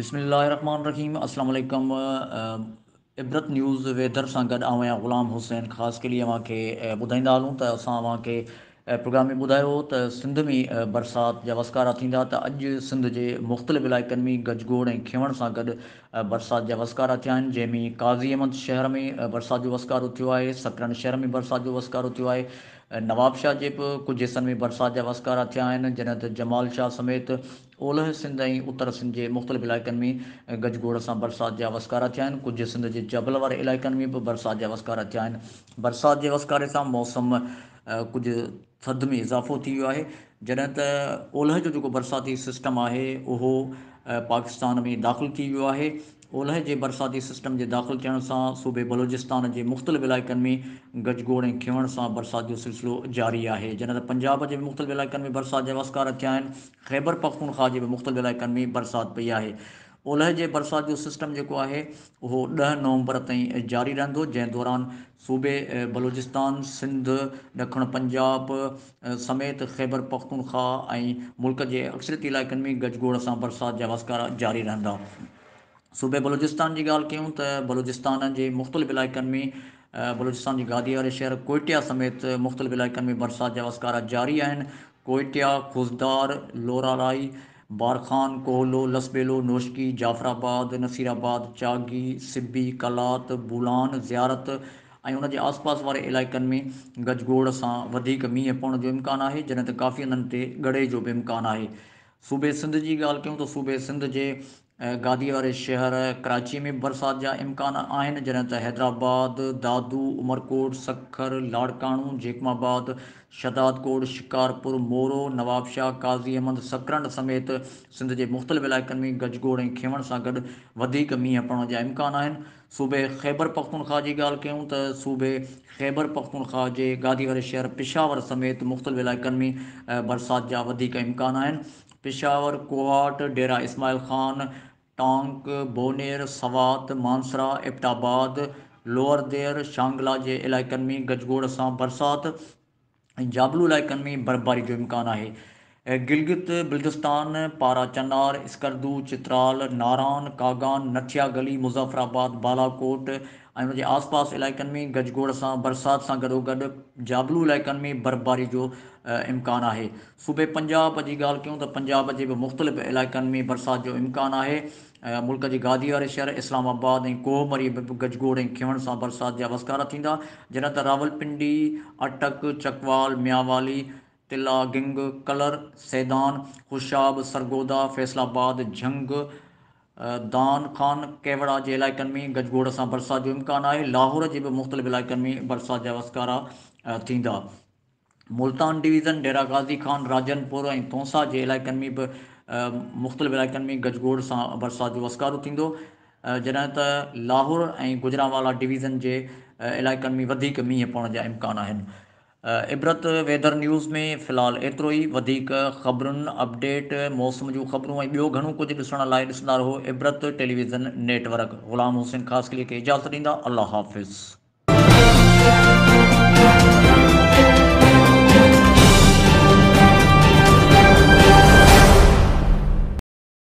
बिस्मिल्लाहिर्रहमानिर्रहीम अस्सलाम वालेकुम। इबरत न्यूज़ वेदर सां गॾु आऊं आहियां ग़ुलाम हुसैन। ख़ासि करे अव्हांखे ॿुधाईंदा हलूं त असां अव्हांखे प्रोग्राम में ॿुधायो त सिंध में बरसाति जा वसकारा थींदा। त अॼु सिंध जे मुख़्तलिफ़ इलाइक़नि में गजगोड़ ऐं खिवण सां गॾु बरसाति जा वसकारा थिया आहिनि, जंहिंमें काज़ी अहमद शहर में बरसाति जो वसकारो थियो आहे, सकरन शहर में बरसाति जो वसकारो थियो आहे, नवाबशाह जे बि कुझु हिसनि में बरसाति जा वसकारा थिया आहिनि, जॾहिं त जमाल शाह समेत ओलह सिंध ऐं उत्तर सिंध जे मुख़्तलिफ़ इलाइक़नि में गजगोड़ सां बरसाति जा वसकारा थिया आहिनि। कुझु सिंध जे जबल वारे इलाइक़नि में बि बरसाति जा वसकारा थिया आहिनि। बरसाति जे वसकारे सां मौसम कुझु थधि में इज़ाफ़ो थी वियो आहे, जॾहिं त ओलह जो जेको बरसाती सिस्टम आहे उहो पाकिस्तान में दाख़िलु थी वियो आहे। ओलह जे बरसाती सिस्टम जे दाख़िलु थियण सां सूबे बलोचिस्तान जे मुख़्तलिफ़ इलाइक़नि में गजगोड़ ऐं खिवण सां बरसाति जो सिलसिलो जारी आहे, जॾहिं त पंजाब जे मुख़्तलिफ़ इलाइक़नि में बरसाति जा वसकारा थिया आहिनि। ख़ैबर पख्तूनख्वा जे बि मुख़्तलिफ़ इलाइक़नि में बरसाति पई आहे। ओलह जे बरसाति जो सिस्टम जेको आहे उहो 10 नवंबर ताईं जारी रहंदो, जंहिं दौरान सूबे बलोचिस्तान, सिंध, ॾखण पंजाब समेत ख़ैबर पख्तूनख्वा ऐं मुल्क जे अक्सरियती इलाइक़नि में गजगोड़ सां बरसाति जा वसकारा जारी रहंदा। सूबे बलोचिस्तान जी ॻाल्हि कयूं त बलोचिस्तान जे मुख़्तलिफ़ इलाइक़नि में बलोचिस्तान जी गादी वारे शहर कोइटिया समेत मुख़्तलिफ़ इलाइक़नि में बरसाति जा वसकारा जारी आहिनि। कोइटिया, खुज़दार, लोराराई, बारखान, कोहलो, लसबेलो, नोशकी, जाफ़राबाद, नसीराबाद, चागी, सिब्बी, कलात, बूलान, ज़ियारत ऐं उन जे आसपास वारे इलाइक़नि में गजगोड़ सां वधीक मींहुं पवण जो इम्कानु आहे, जॾहिं त काफ़ी हंधनि ते ॻड़े जो बि इम्कानु आहे। सूबे सिंध जी ॻाल्हि कयूं त सूबे सिंध जे गादी वारे शहर कराची में बरसाति जा इम्कान आहिनि, जॾहिं त हैदराबाद, दादू, उमरकोट, सखर, लाड़काणू, जेकमाबाद, शदादकोट, शिकारपुर, मोरो, नवाबशाह, काज़ी अहमद, सकरन समेत सिंध जे मुख़्तलिफ़ इलाइक़नि में गजगोड़ ऐं खिवण सां गॾु वधीक मींहुं पवण जा इम्कान आहिनि। सूबे ख़ैबर पख्तूनख्वा जी ॻाल्हि कयूं त सूबे ख़ैबर पख्तूनख्वा जे गादी वारे शहर पिशावर समेत मुख़्तलिफ़ इलाइक़नि में बरसाति जा वधीक इम्कान आहिनि। पिशावर, कोहाट, डेरा इस्माइल ख़ान, टांक, बोनेर, सवात, मानसरा, एबटाबाद, लोअर देर, शांगला जे इलाइक़नि में गजगोड़ सां बरसाति ऐं जाबलू इलाइक़नि में बर्फ़बारी जो इम्कानु आहे। गिलगित बिल्तिस्तान, पारा चनार, स्कर्दू, चित्राल, नारान, कागान, नथिया गली, मुज़फ़राबाद, बालाकोट ऐं उनजे आसपास इलाइक़नि में गजगोड़ सां बरसाति सां गॾोगॾु जाबलू इलाइक़नि में बर्फ़बारी जो इम्कानु आहे। सूबे पंजाब जी ॻाल्हि कयूं त पंजाब जे बि मुख़्तलिफ़ इलाइक़नि में बरसाति जो इम्कानु आहे। मुल्क जी गादी वारे शहर इस्लामाबाद ऐं कोहमरी में बि गजगोड़ ऐं खिवण सां बरसाति जा वसकारा थींदा, जॾहिं त रावलपिंडी, अटक, चकवाल, म्यावाली, तिला गिंग, कलर, सैदान, खुशाब, सरगोदा, फैसलाबाद, झंग, दान खान, केवड़ा जे इलाइक़नि में गजगोड़ सां बरसाति जो इम्कानु आहे। लाहौर जे बि मुख़्तलिफ़ इलाइक़नि में बरसाति जा वसकारा थींदा। मुल्तान डिवीज़न, डेरा गाज़ी खान, राजनपुर ऐं तौसा जे इलाइक़नि में बि मुख़्तलिफ़ इलाइक़नि में गजगोड़ सां बरसाति जो वसकारो थींदो, जॾहिं त लाहौर ऐं गुजरांवाला डिवीज़न जे इलाइक़नि में वधीक मींहुं पवण जा इम्कान आहिनि। इबरत वेदर न्यूज़ में फ़िलहालु एतिरो ई। वधीक ख़बरुनि, अपडेट, मौसम जूं ख़बरूं ऐं ॿियो घणो कुझु ॾिसण लाइ ॾिसंदा रहो इबरत टेलीविज़न नेटवर्क। ग़ुलाम हुसैन ख़ासि करे खे इजाज़त ॾींदा। अल्लाह हाफ़िज़।